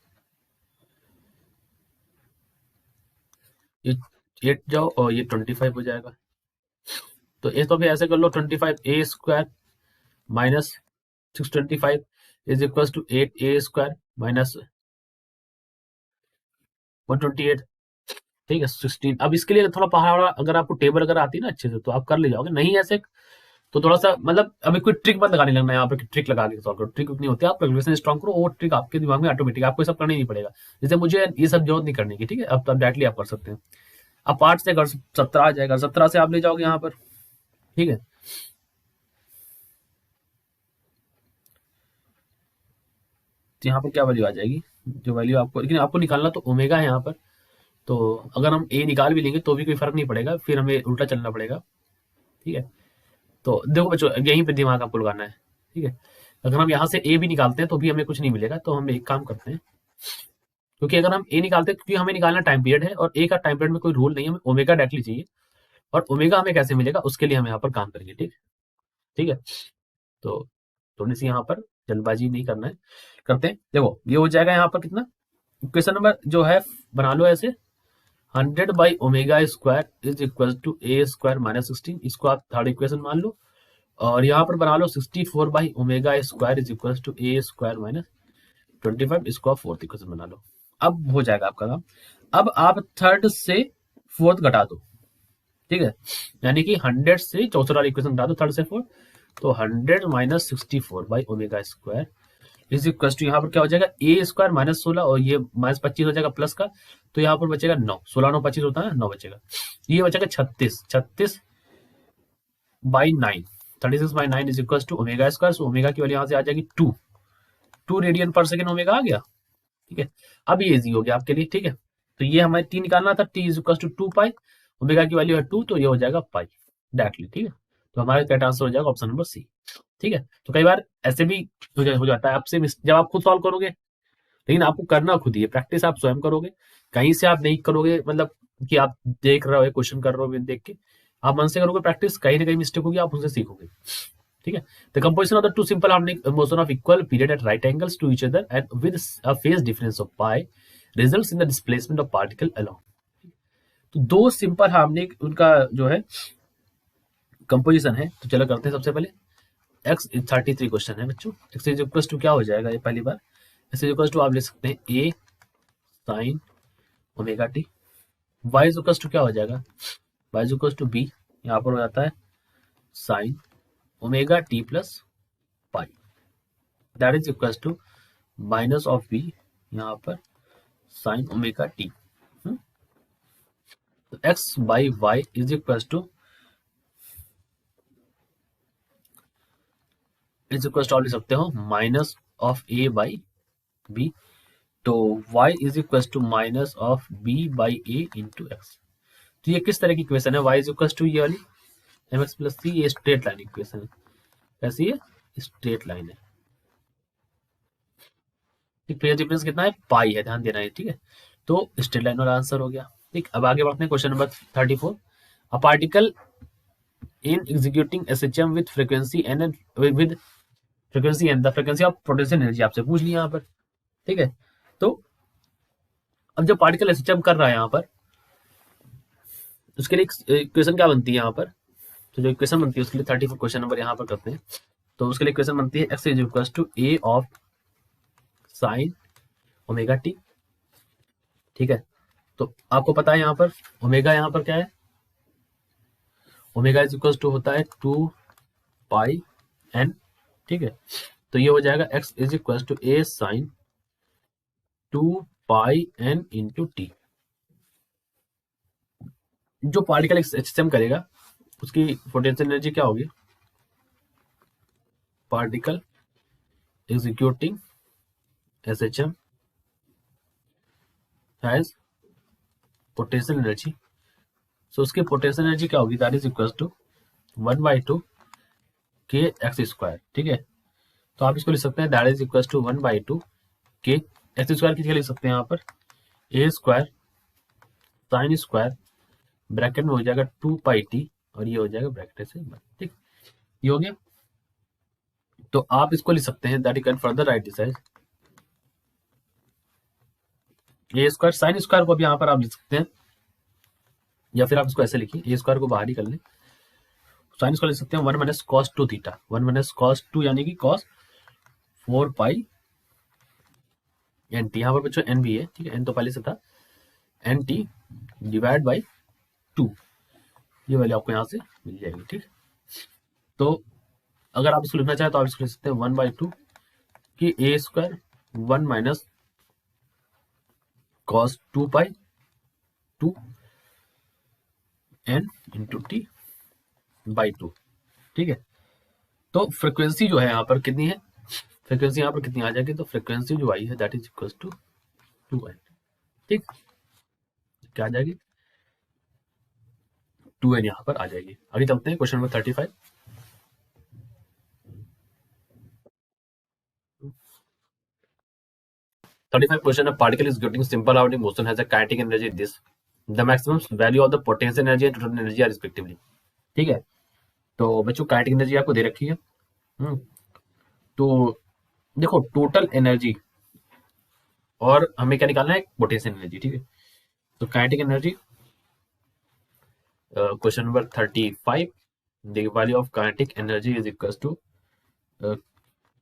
ये 8 जाओ और ये 25 हो जाएगा, तो ये तो भी ऐसे कर लो 25 a square minus 625 is equal to 8 a square minus 128, ठीक है 16। अब इसके लिए थोड़ा पहाड़ा, अगर आपको टेबल अगर आती है ना अच्छे से तो आप कर ले जाओगे, नहीं ऐसे तो थोड़ा सा मतलब अभी कोई ट्रिक मत लगाने लगना यहाँ पर कि ट्रिक लगा के सॉल्व करो, ट्रिक नहीं होती, आप कैलकुलेशन स्ट्रॉन्ग करो, वो ट्रिक आपके दिमाग में ऑटोमेटिक, आपको ये सब करना ही नहीं पड़ेगा। जैसे मुझे ये सब जरूरत नहीं करने की, ठीक है, अब तो डायरेक्टली आप कर सकते हैं। अब 5 से अगर 17 आ जाएगा, 17 से आप ले जाओगे यहाँ पर, ठीक है। तो यहाँ पर क्या वैल्यू आ जाएगी, जो वैल्यू आपको, लेकिन आपको निकालना तो ओमेगा है यहाँ पर, तो अगर हम ए निकाल भी लेंगे तो भी कोई फर्क नहीं पड़ेगा, फिर हमें उल्टा चलना पड़ेगा, ठीक है। तो देखो बच्चों, यहीं पे दिमाग आपको लगाना है, ठीक है। अगर हम यहाँ से ए भी निकालते हैं तो भी हमें कुछ नहीं मिलेगा, तो हम एक काम करते हैं, क्योंकि अगर हम ए निकालते हैं, क्योंकि हमें निकालना टाइम पीरियड है और ए का टाइम पीरियड में कोई रूल नहीं है, हमें ओमेगा डायरेक्टली चाहिए, और ओमेगा हमें कैसे मिलेगा उसके लिए हम यहाँ पर काम करेंगे, ठीक ठीक है। तो थोड़ी सी यहाँ पर जल्दबाजी नहीं करना है, करते हैं। देखो ये हो जाएगा यहाँ पर कितना, क्वेश्चन नंबर जो है बना लो ऐसे, 100/ओमेगा² is equal to a square minus 16, इसको आप थर्ड इक्वेशन मान लो, और यहाँ पर बना लो 64/ओमेगा² is equal to a square minus 25, इसको आप फोर्थ इक्वेशन बना लो। अब हो जाएगा आपका काम। अब आप थर्ड से फोर्थ घटा दो, ठीक है, यानी कि 100 से चौसठ वाली इक्वेशन घटा दो थर्ड से फोर्थ, तो 100 - 64/ओमेगा² इज इक्वल टू, यहाँ पर क्या हो जाएगा, ए स्क्वायर माइनस 16 और ये माइनस 25 हो जाएगा प्लस का, तो यहाँ पर बचेगा 9, 16 9 25 होता है, 9 बचेगा, ये बचेगा 36, 36/9, 36/9 इज इक्वल टू ओमेगा², सो ओमेगा की वैल्यू यहाँ से आ जाएगी 2 रेडियन पर सेकेंड ओमेगा आ गया, ठीक है। अब ये इजी हो गया आपके लिए, ठीक है। तो ये हमें टी निकालना था, t is equal to 2 pi, omega की वैल्यू है 2, तो ये हो जाएगा पाई डायरेक्टली, ठीक है। तो हमारा करेक्ट आंसर हो जाएगा ऑप्शन नंबर सी, ठीक है। तो कई बार ऐसे भी हो जाता है आपसे जब आप खुद सॉल्व करोगे, लेकिन आपको करना खुद ही है, प्रैक्टिस आप स्वयं करोगे, कहीं से आप नहीं करोगे, मतलब कि आप देख रहे हो क्वेश्चन कर रहे हो देख के, आप मन से करोगे प्रैक्टिस, कहीं ना कहीं मिस्टेक होगी, आप उनसे सीखोगे, ठीक है। The composition of the two simple harmonic motion of equal period at right angles to each other and with a phase difference of pi results in the displacement of particle along. तो दो simple harmonic उनका जो है composition है, तो चलो करते हैं। सबसे पहले एक्स 33 क्वेश्चन है बच्चों, एक्स इज इक्वल टू क्या हो जाएगा, ये पहली बार एक्स इज इक्वल टू आप ले सकते हैं a sine omega T, Y is equal to क्या हो जाएगा, Y is equal to B, यहाँ पर हो जाता है sine omega T plus pi, that is equal to minus of B, यहाँ पर साइन ओमेगा टी। तो x by Y is equal to आप लिख सकते हो minus of a by B, तो y is equal to minus of b by a into x. तो ये किस तरह की इक्वेशन है, y इज इक्वल टू ये वाली एम एक्स प्लस सी, ये स्ट्रेट लाइन इक्वेशन है, कैसी है, स्ट्रेट लाइन है, ठीक। फेज डिफरेंस कितना है, पाई है, ध्यान देना है, ठीक है। तो स्ट्रेट लाइन वाला आंसर हो गया, ठीक। अब आगे बढ़ते हैं question number 34, a particle in executing SHM with frequency and with frequency and the frequency of potential energy आपसे पूछ लिया यहाँ पर, ठीक है। तो अब जब पार्टिकल एसएचएम कर रहा है यहाँ पर, उसके लिए इक्वेशन क्या बनती है यहाँ पर, तो जो इक्वेशन बनती है उसके लिए 34 क्वेश्चन नंबर यहाँ पर करते हैं। तो उसके लिए इक्वेशन बनती है x is equal to a of sine omega t, ठीक है। तो आपको पता है यहाँ पर ओमेगा यहाँ पर क्या है, ओमेगा इज इक्वल टू होता है 2 पाई एन, ठीक है। तो ये हो जाएगा X is equal to a sine 2 pi N into T. जो पार्टिकल एचएचएम करेगा उसकी पोटेंशियल एनर्जी क्या होगी, particle executing SHM has potential energy, so उसकी पोटेंशियल एनर्जी क्या होगी, दैट इज इक्वल टू 1/2 के एक्स स्क्वायर, ठीक है। तो आप इसको लिख सकते हैं दैट इज इक्वल टू 1/2 के एक्स स्क्वायर की जगह लिख सकते हैं यहाँ पर ए स्क्वायर साइन स्क्वायर, ब्रैकेट में हो जाएगा 2 पाई टी और ये हो जाएगा ब्रैकेट से, ठीक। ये हो गया। तो आप इसको लिख सकते हैं that you can further write this as a square, sine square को भी यहाँ पर आप लिख सकते हैं, या फिर आप इसको ऐसे लिखिए, ए स्क्वायर को बाहर ही कर लें, साइन स्क्वायर लिख सकते हैं 1 - cos 2 थीटा, 1 - cos 2 यानी कि cos 4 पाई एन टी, यहाँ पर बच्चों एन भी है, ठीक है, एन तो पहले से था, एन टी डिवाइड बाई 2, ये वैल्यू आपको यहाँ से मिल जाएगी। ठीक, तो अगर आप इसको लिखना चाहें तो आप इसको लिख सकते हैं 1/2 कि a square 1 minus cos 2 N into T by 2। ठीक है, तो फ्रिक्वेंसी जो है यहाँ पर कितनी है, फ्रिक्वेंसी यहाँ पर कितनी आ जाएगी, तो फ्रिक्वेंसी जो आई है that is equal to 2n। ठीक, क्या आ जाएगी, 2n यहाँ पर आ जाएगी। आगे चलते हैं question number 35। Question: A particle is getting simple harmonic motion has a kinetic energy this the maximum value of the potential energy and total energy are respectively। ठीक है, तो बच्चों काइनेटिक एनर्जी आपको दे रखी है। तो देखो टोटल एनर्जी और हमें क्या निकालना है, पोटेंशियल एनर्जी। ठीक है, तो kinetic energy question number 35 the value of kinetic energy is equal to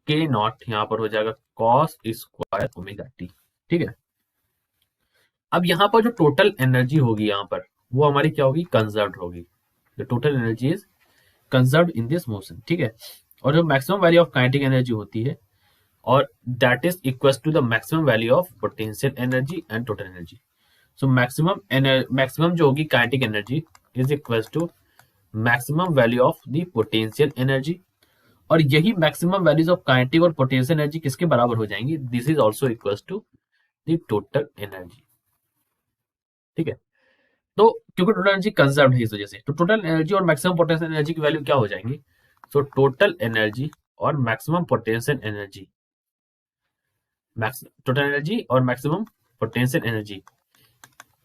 k naught, यहाँ पर हो जाएगा कॉस स्क्वायर ओमेगा टी। ठीक है, अब यहाँ पर जो टोटल एनर्जी होगी यहाँ पर वो हमारी क्या होगी, कंजर्व्ड होगी। The total energy is conserved in this motion. ठीक है, और जो maximum value of kinetic energy होती है और that is equal to the maximum value of potential energy and total energy. So maximum जो होगी kinetic energy is equal to maximum value of the potential energy, और यही maximum values of kinetic और potential energy किसके बराबर हो जाएंगी, this is also equal to the total energy. ठीक है, तो क्योंकि टोटल एनर्जी कंजर्व है इस वजह से, तो टोटल एनर्जी और मैक्सिमम पोटेंशियल एनर्जी की वैल्यू क्या हो जाएंगी, सो टोटल एनर्जी और maximum potential energy, total energy और मैक्सिमम पोटेंशियल एनर्जी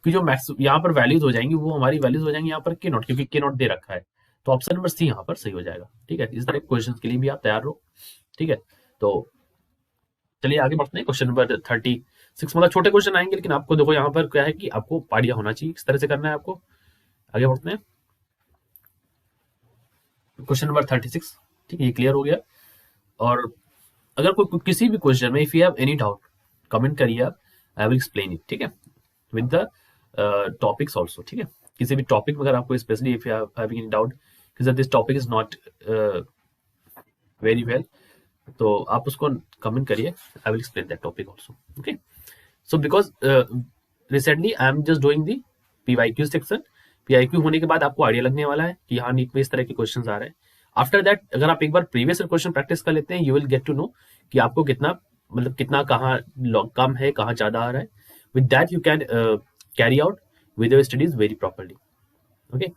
की जो यहाँ पर वैल्यूज हो जाएंगी वो हमारी वैल्यूज हो जाएंगी यहाँ पर के नॉट, क्योंकि के नॉट दे रखा है। तो ऑप्शन नंबर सी यहाँ पर सही हो जाएगा। ठीक है, इस तरह के क्वेश्चन के लिए भी आप तैयार रहो। ठीक है, तो चलिए आगे बढ़ते हैं। क्वेश्चन नंबर 36, मतलब छोटे क्वेश्चन आएंगे लेकिन आपको देखो यहाँ पर क्या है कि आपको आइडिया होना चाहिए किस तरह से करना है आपको। आगे बढ़ते हैं क्वेश्चन नंबर 36। ठीक है, ये क्लियर हो गया। और अगर कोई किसी भी क्वेश्चन में if you have any doubt comment करिए आप, आई विल एक्सप्लेन इट। ठीक है, विद द टॉपिक्स ऑल्सो। ठीक है, किसी भी टॉपिक में अगर आपको specially if you have having any doubt कि this topic is not very well, तो आप उसको कमेंट करिए, I will explain that topic also. Okay, so because recently I am just doing the PYQ section. PYQ होने के बाद आपको idea लगने वाला है कि हाँ नीट में इस तरह के क्वेश्चन आ रहे हैं। आफ्टर दैट अगर आप एक बार प्रीवियस क्वेश्चन प्रैक्टिस कर लेते हैं, you will get to know कि आपको कितना मतलब कितना कहाँ कम है कहाँ ज्यादा आ रहा है। With that you can carry out with your studies very properly. Okay,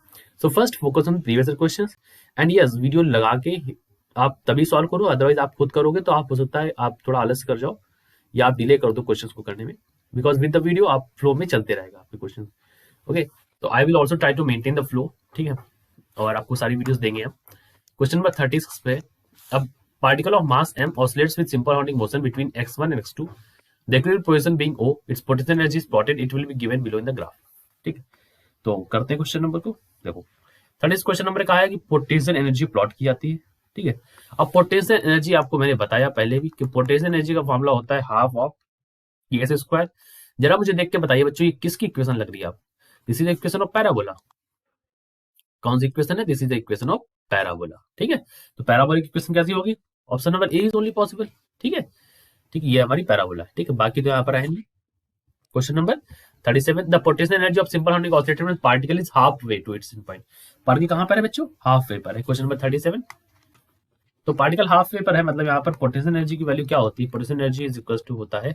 so first focus on previous questions and yes video लगा के आप तभी सॉल्व करो, अदरवाइज आप खुद करोगे तो आप हो सकता है आप थोड़ा आलस कर जाओ या आप डिले कर दो क्वेश्चंस को करने में, बिकॉज विद द वीडियो आप फ्लो में चलते रहेगा आपके क्वेश्चन। ओके, तो I will also try to maintain the flow. ठीक है, और आपको सारी वीडियोस देंगे हम। क्वेश्चन नंबर 36 पे, अब particle of mass m oscillates with simple harmonic motion between x1 and x2, the equilibrium position being O, its potential energy is plotted, it will be given below in the graph। ठीक है, तो करते हैं question number को। देखो 36 question number कहा है कि पोटेंशियल एनर्जी प्लॉट की जाती है। ठीक है, अब पोटेंशियल एनर्जी आपको मैंने बताया पहले भी कि पोटेंशियल एनर्जी का फॉर्मूला होता है हाफ ऑफ एस स्क्वायर। जरा मुझे देख के बताइए बच्चों, ये किसकी इक्वेशन लग रही है आप, this is equation of parabola. कौन सी इक्वेशन है, this is the equation of parabola. ठीक है, तो पैराबोलिक इक्वेशन कैसी होगी, option number A is only possible. ठीक है, ठीक है, ये हमारी पैराबोला है। ठीक है, बाकी तो यहाँ पर आएंगे। Question number 37, the potential energy of simple harmonic oscillator में particle is half way to its point. Particle कहां पर है बच्चों, हाफ वे पर है। क्वेश्चन नंबर 37, तो पार्टिकल हाफ वे पर है, मतलब यहाँ पर पोटेंशियल एनर्जी की वैल्यू क्या होती है, potential energy is equal to होता है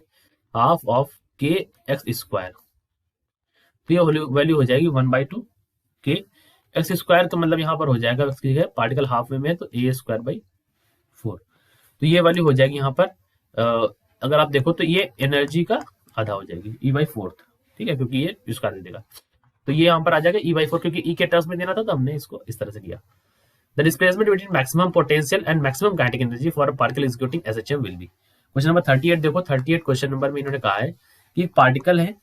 half of k x square. तो ये वैल्यू हो जाएगी 1/2 के एक्स स्क्वायर, तो मतलब यहाँ पर हो जाएगा पार्टिकल हाफ वे में है तो ए स्क्वायर बाई 4। तो ये वैल्यू हो जाएगी यहाँ पर अगर आप देखो तो ये एनर्जी का आधा हो जाएगी E/4। ठीक है, क्योंकि ये इसका दे देगा, तो ये यहाँ पर आ जाएगा E/4, क्योंकि E के टर्म्स में देना था तो हमने इसको इस तरह से किया। The displacement between maximum potential and maximum kinetic energy for a particle executing SHM will be. Question number 38 देखो, 38 क्वेश्चन नंबर में इन्होंने कहा है कि पार्टिकल है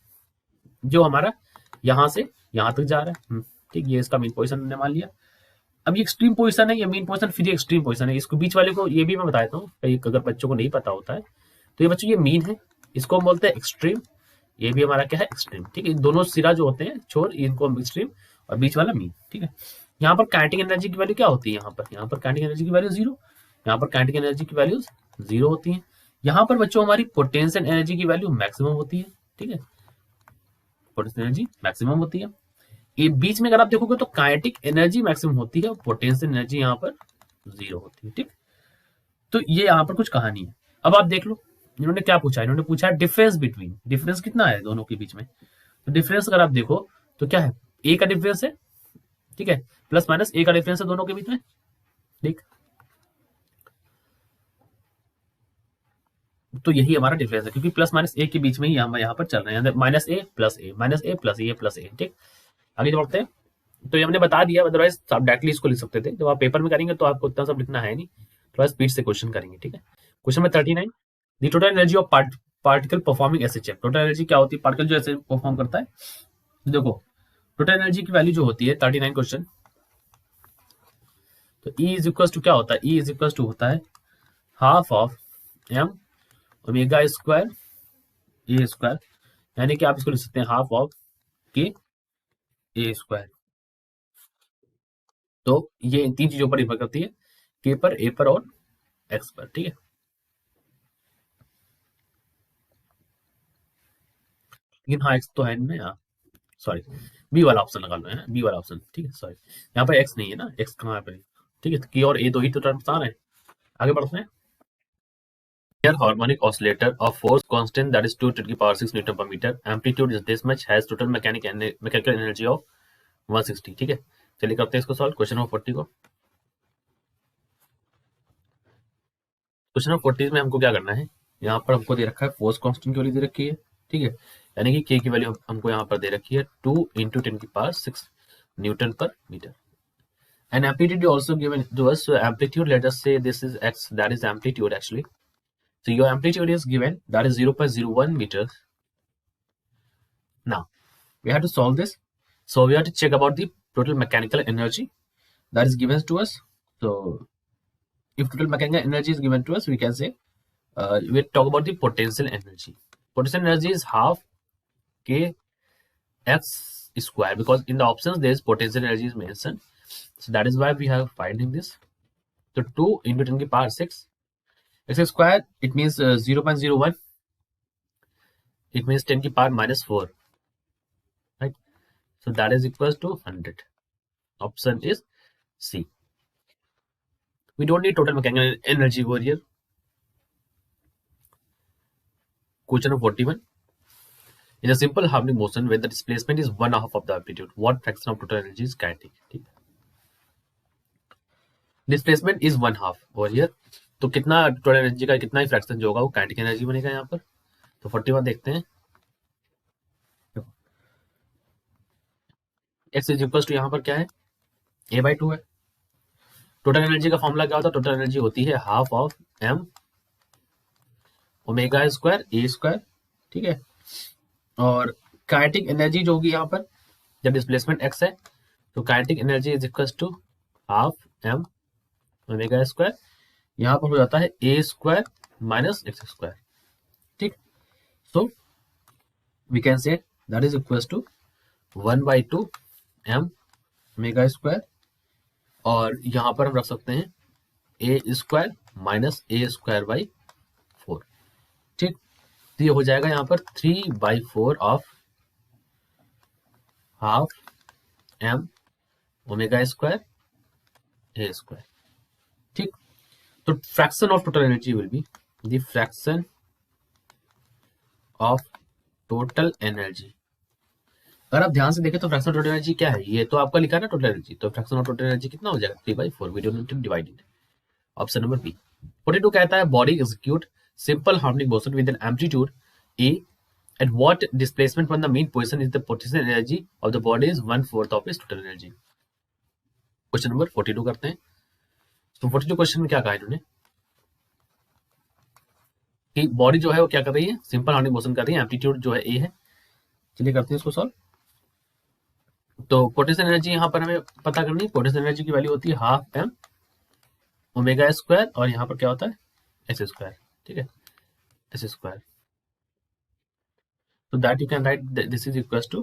जो हमारा यहाँ से यहाँ तक जा रहा है। ठीक, ये इसका मेन पोजिशन हमने मान लिया। अब ये एक्सट्रीम पोजिशन है, ये मेन पोजिशन फिर एक्सट्रीम पोजिशन है। इसको बीच वाले को ये भी मैं बताता हूँ, अगर बच्चों को नहीं पता होता है तो ये बच्चों ये मीन है, इसको हम बोलते हैं एक्सट्रीम, ये भी हमारा क्या है, एक्सट्रीम। ठीक है, दोनों सिरा जो होते हैं छोर, इनको हम एक्सट्रीम, और बीच वाला मीन। ठीक है, यहाँ पर काइनेटिक एनर्जी की वैल्यू क्या होती है, यहाँ पर काइनेटिक एनर्जी की वैल्यू जीरो, यहाँ पर काइनेटिक एनर्जी की वैल्यूज जीरो होती है। यहाँ पर बच्चों हमारी पोटेंशियल एनर्जी की वैल्यू मैक्सिमम होती है। ठीक है, पोटेंशियल एनर्जी मैक्सिमम होती है। ये बीच में अगर आप देखोगे तो काइनेटिक एनर्जी मैक्सिमम होती है और पोटेंशियल एनर्जी यहाँ पर जीरो होती है। ठीक, तो ये यहाँ पर कुछ कहानी है। अब आप देख लो इन्होंने क्या पूछा, इन्होंने पूछा डिफरेंस बिटवीन, डिफरेंस कितना है दोनों के बीच में। तो डिफरेंस अगर आप देखो तो क्या है, ए का डिफरेंस है, ठीक है, प्लस माइनस ए का डिफरेंस है दोनों के बीच में। ठीक, तो यही हमारा डिफरेंस है, क्योंकि प्लस माइनस ए के बीच में ही हम यहाँ पर चल रहे हैं, माइनस ए प्लस ए, माइनस ए प्लस ए प्लस ए। ठीक, आगे बढ़ते हैं। तो ये हमने बता दिया, अदरवाइज आप डायरेक्टली इसको लिख सकते थे। जब आप पेपर में करेंगे तो आपको उतना सब लिखना है नहीं, थोड़ा स्पीड से क्वेश्चन करेंगे। ठीक है, क्वेश्चन में 39, दी total energy of particle performing SHF. Total energy क्या होती है, पार्टिकल जो ऐसे परफॉर्म करता है। देखो टोटल एनर्जी की वैल्यू जो होती है 39 क्वेश्चन, तो E इज इक्वल टू क्या होता है, E इज इक्वल टू होता है half of m omega square a square, यानी कि आप इसको लिख सकते हैं हाफ ऑफ के ए स्क्वायर। तो ये इन तीन चीजों पर निर्भर करती है, के पर, ए पर और एक्स पर। ठीक है, लेकिन हाँ एक्स तो है इनमें, हाँ सॉरी, बी वाला ऑप्शन लगा लो, है ना, बी वाला ऑप्शन। ठीक है, सॉरी यहाँ पर एक्स नहीं है ना, एक्स कहाँ पे। ठीक है, के और ए दो ही तो टर्म्स आ रहे हैं। आगे बढ़ते हैं। Here harmonic oscillator of force constant that is 2 to the power 6 Newton per meter. Amplitude is this much, has total mechanical energy of 160। ठीक है, चलिए करते हैं इसको सॉल्व। क्वेश्चन नंबर 40 को, क्वेश्चन नंबर 40 में हमको क्या करना है, यहाँ पर हमको दे रखा है फोर्स कांस्टेंट की वैल्यू दे रखी है। ठीक है, यानी कि के की वैल्यू हमको यहाँ पर दे रखी है 2 इंटू 10 की पावर 6 न्यूटन पर metre. And amplitude also given to us. So amplitude, let us say this is x, that is amplitude actually. So your amplitude is given, that is 0.01 meters. Now we have to solve this. So we have to check about the total mechanical energy that is given to us. So if total mechanical energy is given to us, we can say we talk about the potential energy. Potential energy is half k x square, because in the options there is potential energy is mentioned. So that is why we have finding this. So 2 into 10 की power 6 x square, it means 0.01, it means 10 की power minus 4, right? So that is equals to 100. Option is C. We don't need total mechanical energy over here. Question number 41. In a simple harmonic motion, when the displacement is 1/2 of the amplitude, what fraction of total energy is kinetic? ठीक, displacement is 1/2 over here, तो कितना total energy का कितना ही fraction जो होगा वो kinetic energy बनेगा यहाँ पर। तो 41 देखते हैं। एक्स इज इक्वल टू यहाँ पर क्या है, a/2 है। टोटल एनर्जी का फॉर्मूला क्या होता है, टोटल एनर्जी होती है half of m omega square a square. ठीक है, और काइनेटिक एनर्जी जो होगी यहाँ पर, जब डिस्प्लेसमेंट x है तो kinetic energy is equal to half m omega square, यहाँ पर हो जाता है a square minus x square. ठीक, so we can say that is equal to 1/2 m omega square, और यहाँ पर हम रख सकते हैं a square minus a square by 4। ठीक, तो ये हो जाएगा यहाँ पर 3/4 of half m omega square a square. ठीक, तो fraction of total energy will be the fraction of total energy. अगर आप ध्यान से देखें तो फ्रैक्शन ऑफ टोटल एनर्जी क्या है, ये तो आपका लिखा है ना टोटल एनर्जी, तो फ्रैक्शन ऑफ टोटल एनर्जी कितना हो जाएगा 3/4। We don't need to divide it. Option number b. 42 कहता है body execute simple harmonic motion with an amplitude a at what displacement from the mean position is the potential energy of the body is 1/4 of its total energy। Question number 42 करते हैं। तो 42 question में क्या कहा इन्होंने कि body जो है वो क्या कर रही है, सिंपल हार्मोनिक मोशन कर रही है, एम्पलीट्यूड जो है ए है। चलिए करते हैं इसको सॉल्व। तो पोटेंशियल एनर्जी यहाँ पर हमें पता करनी है, पोटेंशियल एनर्जी की वैल्यू होती है हाफ m ओमेगा स्क्वायर, और यहाँ पर क्या होता है एस स्क्वायर। ठीक है, S square. So that you can write this is equals to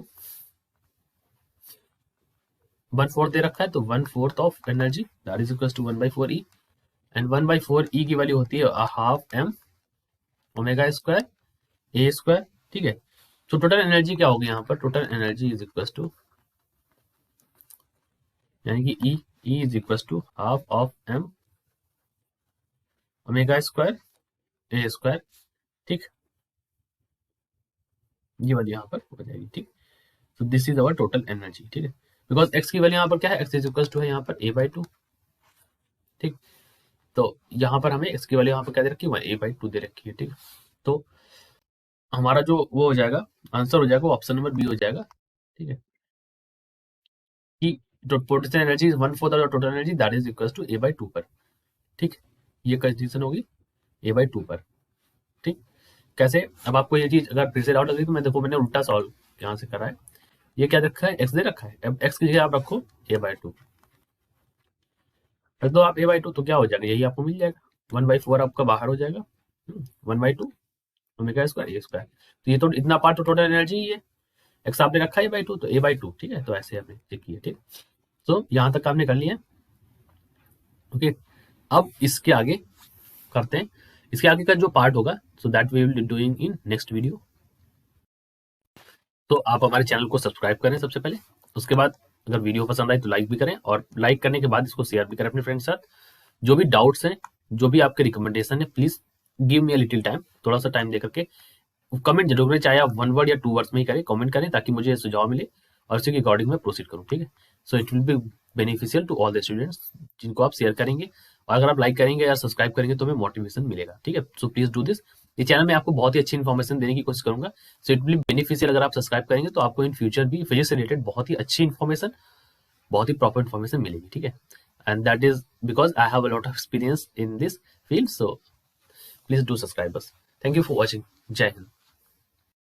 1/4 दे रखा है, तो 1/4 of energy that is equals to 1/4 e, and 1/4 e की वैल्यू होती है half m omega square a square, ठीक है। तो टोटल एनर्जी क्या होगी यहाँ पर, total energy is equals to, यानी कि e is equals to half of m omega square a square, ठीक, ये वाली यहाँ पर हो जाएगी, ठीक। तो this is our total energy, ठीक है। बिकॉज एक्स की वैल्यू यहाँ पर क्या है, एक्स इज इक्वल्स टू है यहाँ पर a/2, ठीक। तो यहाँ पर हमें एक्स की वैल्यू यहाँ पर क्या दे रखी है, a/2 दे रखी है, ठीक। तो हमारा जो वो हो जाएगा, आंसर हो जाएगा, ऑप्शन नंबर बी हो जाएगा, ठीक है, कि potential energy is 1/4 of total energy that is equals to a/2 पर, ठीक। ये कंडीशन होगी a/2 पर, ठीक। कैसे, अब आपको ये चीज अगर फिर से डाउट लगी तो मैं देखो मैंने उल्टा सॉल्व यहाँ से करा है। ये क्या रखा है, एक्स दे रखा है, अब एक्स की जगह आप रखो a/2, रख दो आप a/2, तो क्या हो जाएगा, यही आपको मिल जाएगा, 1/4 आपका बाहर हो जाएगा, 1/2 ओमेगा स्क्वायर ए स्क्वायर। तो ये तो इतना पार्ट तो टोटल एनर्जी ही है, एक्स आपने रखा है a/2, तो a/2, ठीक है। तो ऐसे हमने चेक किया, ठीक। तो यहाँ तक आपने कर लिया, ओके। अब इसके आगे करते हैं, इसके आगे का जो पार्ट होगा, so that we will be doing in next video. तो आप हमारे चैनल को सब्सक्राइब करें सबसे पहले, उसके बाद अगर वीडियो पसंद आए तो लाइक भी करें, और लाइक करने के बाद इसको शेयर भी करें अपने फ्रेंड्स के साथ। जो भी डाउट्स हैं, जो भी आपके रिकमेंडेशन है, please give me a little time, थोड़ा सा टाइम दे करके कमेंट जरूर करें, चाहे आप 1 वर्ड या 2 वर्ड्स में ही करें, कमेंट करें, ताकि मुझे सुझाव मिले और उसी के अकॉर्डिंग मैं प्रोसीड करूँ, ठीक है। So it will be beneficial to all the students, जिनको आप शेयर करेंगे, और अगर आप लाइक करेंगे या सब्सक्राइब करेंगे तो हमें मोटिवेशन मिलेगा, ठीक है। So please do this. ये चैनल में आपको बहुत ही अच्छी इन्फॉर्मेशन देने की कोशिश करूंगा, सो इट विल बी बेनिफिशियल। अगर आप सब्सक्राइब करेंगे तो आपको इन फ्यूचर भी फिजिक्स से रिलेटेड बहुत ही अच्छी इन्फॉर्मेशन, बहुत ही प्रॉपर इन्फॉर्मेशन मिलेगी, ठीक है। And that is because I have a lot of experience in this field, so please do subscribe us. Thank you for watching. जय हिंद।